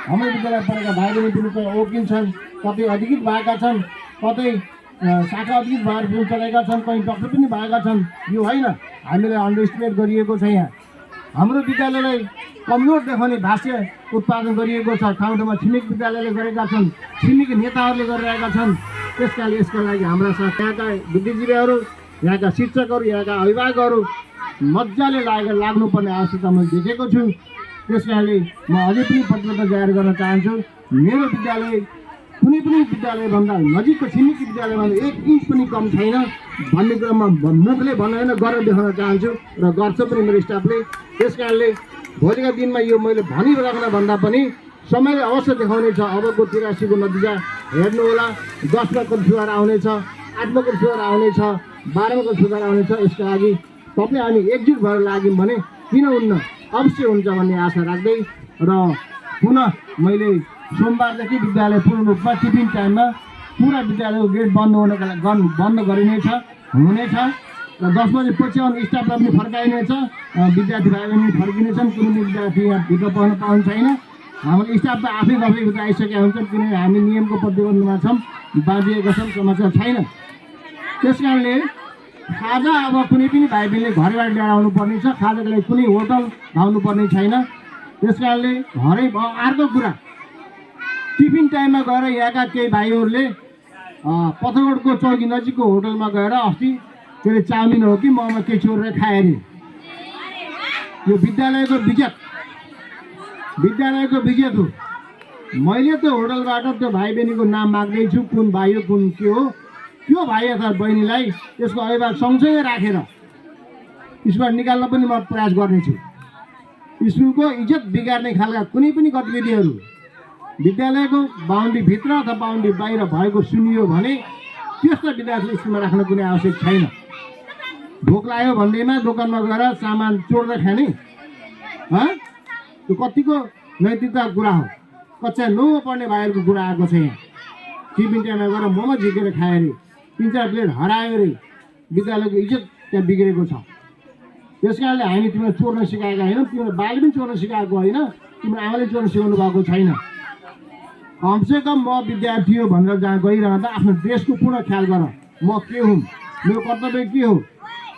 हाम्रो विद्यालय पढेका भाइ बहिनी पनि ओकिल छन्, कतै अधिकृत भएका छन्, कतै शाखा अधिकृत भएर फिल्म चलेका छन्, कहीँ डक्टर पनि भएका छन्। यो होइन, हामीले अन्डर एस्टिमेट गरिएको छ। यहाँ हाम्रो विद्यालयलाई कमजोर देखाउने भाष्य उत्पादन गरिएको छ। ठाउँ ठाउँमा छिमेकी विद्यालयले गरेका छन्, छिमेकी नेताहरूले गरिरहेका छन्। त्यस कारणले यसका लागि हाम्रा साथ यहाँका बुद्धिजीवीहरू, यहाँका शिक्षकहरू, यहाँका अभिभावकहरू मजाले लाग्नुपर्ने आवश्यकता मैले देखेको छु। त्यस कारणले म अझै पनि प्रतिबद्धता जाहेर गर्न चाहन्छु। मेरो विद्यालय कुनै पनि विद्यालयभन्दा नजिकको छिमेकी विद्यालयमा 1 इन्च पनि कम छैन भन्ने कुरामा मुखले भन्नु होइन, गरेर देखाउन चाहन्छु र गर्छ पनि मेरो स्टाफले। त्यस कारणले भोलिका दिनमा यो मैले भनिराख्न भन्दा पनि समयले अवश्य देखाउने छ। अबको 83 को नतिजा हेर्नु होला। 10 मा कति सुधार आउनेछ, 8 मा कति सुधार आउनेछ, 12 मा कति सुधार आउनेछ। यसका लागि तपाईँ हामी एकजुट भएर लाग्यौँ भने किन हुन्न, अवश्य हुन्छ भन्ने आशा राख्दै र पुनः मैले सोमबारदेखि विद्यालय पूर्ण रूपमा टिफिन टाइममा पुरा विद्यालयको गेट बन्द बन्द गरिनेछ हुनेछ र 10 बजेपछि आउने स्टाफलाई पनि फर्काइनेछ। विद्यार्थी भाइ बहिनी फर्किनेछन्। कुनै विद्यार्थी यहाँ भित्र पढ्न पाउने छैन। हाम्रो स्टाफ त आफै दबाई भित्र आइसकेका हुन्छन्, किनभने हामी नियमको प्रतिबन्धमा छौँ, बाँधिएका छौँ, समस्या छैन। त्यस कारणले खाजा अब कुनै पनि भाइ बहिनीले घरबाट ल्याएर आउनु पर्ने छ। खाजाको लागि कुनै होटल धाउनु पर्ने छैन। त्यस कारणले घरै अर्को कुरा, टिफिन टाइममा गएर यहाँका केही भाइहरूले पत्थरगढको चौकी नजिकको होटलमा गएर अस्ति के अरे चाउमिन हो कि मोमो के चोरेर खाए अरे। यो विद्यालयको विजेत हो। मैले त्यो होटलबाट त्यो भाइ बहिनीको नाम माग्दैछु, कुन भाइ हो कुन के हो। त्यो भाइ अथवा बहिनीलाई त्यसको अभिभावक सँगसँगै राखेर स्कुलबाट निकाल्न पनि म प्रयास गर्नेछु। स्कुलको इज्जत बिगार्ने खालका कुनै पनि गतिविधिहरू विद्यालयको बााउन्ड्रीभित्र अथवा बााउन्ड्री बाहिर भएको सुनियो भने त्यस्ता विद्यार्थी स्कुलमा राख्न कुनै आवश्यक छैन। भोक लाग्यो भन्दैमा दोकानमा गएर सामान चोर्दै खाने, त्यो कतिको नैतिकताको कुरा हो। कक्षा 9 मा पढ्ने भाइहरूको कुरा आएको छ। यहाँ टिफिन टाइममा गएर मोमो झिकेर खायो अरे, 3-4 प्लेट हरायो अरे। विद्यालयको इज्जत त्यहाँ बिग्रेको छ। त्यस कारणले हामी तिमीलाई चोर्न सिकाएका होइनौँ, तिम्रो बाले पनि चोर्न सिकाएको होइन, तिम्रो आमाले चोर्न सिकाउनु भएको छैन। कमसेकम म विद्यार्थी हो भनेर जहाँ गइरहँदा आफ्नो देशको पूर्ण ख्याल गर। म के हुँ, मेरो कर्तव्य के हो,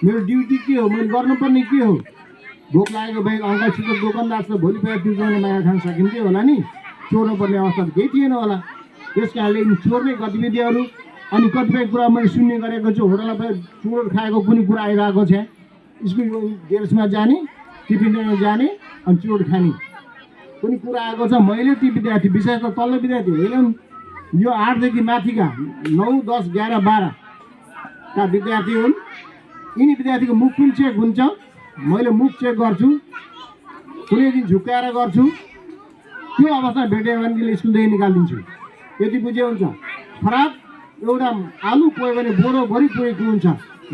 मेरो ड्युटी के हो, मैले गर्नुपर्ने के हो। भोक लागेको भए अङ्कलसित दोकानदार त भोलि फेरि तिर्ने माया खान सकिन्थ्यो होला नि, चोर्नुपर्ने अवस्था त केही थिएन होला। त्यस कारणले चोर्ने गतिविधिहरू अनि कतिपय कुरा मैले सुन्ने गरेको छु। होटलमा फेरि चोर खाएको कुनै कुरा आइरहेको छ। स्कुल गेट्समा जाने, टिफिन टाइममा जाने अनि चोर खाने कुनै कुरा आएको छ। मैले ती विद्यार्थी, विशेष त तल्लो विद्यार्थी होइनन्, यो 8 देखि माथिका 9, 10, 11, 12 का विद्यार्थी हुन्। यिनी विद्यार्थीको मुख पनि चेक हुन्छ। मैले मुख चेक गर्छु, कुनै दिन झुक्काएर गर्छु। त्यो अवस्था भेट्यो भने स्कुलदेखि निकालिदिन्छु। यति बुझ्यो हुन्छ। खराब एउटा आलु पुग्यो भने बोरोभरि पुगेको हुन्छ,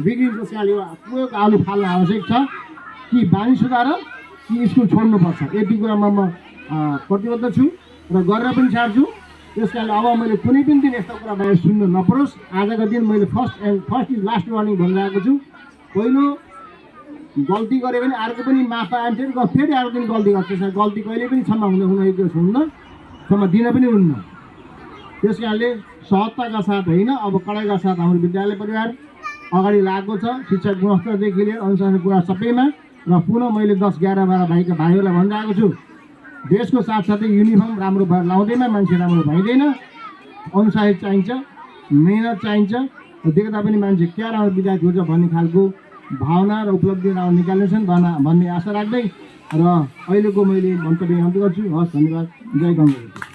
बिग्रिन्छ। त्यसकारणले पुगेको आलु फाल्न आवश्यक छ। कि बानी सुधार कि स्कुल छोड्नुपर्छ, यति कुरामा म प्रतिबद्ध छु र गरेर पनि छाड्छु। त्यस कारणले अब मैले कुनै पनि दिन यस्तो कुरा बाहिर सुन्नु नपरोस्। आजको दिन मैले फर्स्ट इज लास्ट वार्निङ भनिरहेको छु। पहिलो गल्ती गऱ्यो भने अर्को पनि माफ पाइन्छ, फेरि अर्को दिन गल्ती गर्छ। त्यसमा गल्ती कहिले पनि क्षमा हुन्न, क्षमा दिन पनि हुन्न। त्यस कारणले सहजताका साथ होइन, अब कडाइका साथ हाम्रो विद्यालय परिवार अगाडि लागेको छ। शिक्षा गुणस्तरदेखि लिएर अनुशासन कुरा सबैमा। र पुनः मैले 10, 11, 12 भाइका भाइहरूलाई भनिरहेको छु, देशको साथसाथै युनिफर्म राम्रो भएर लाउँदैन मान्छे राम्रो भइँदैन। अनुशासित चाहिन्छ, मेहनत चाहिन्छ। देख्दा पनि मान्छे क्या राम्रो विद्यार्थी हुन्छ भन्ने खालको भावना र उपलब्धि निकाल्नेछन् भन्ने आशा राख्दै र अहिलेको मैले मन्तव्य अन्त्य गर्छु। हस्, धन्यवाद। जय गङ्गा।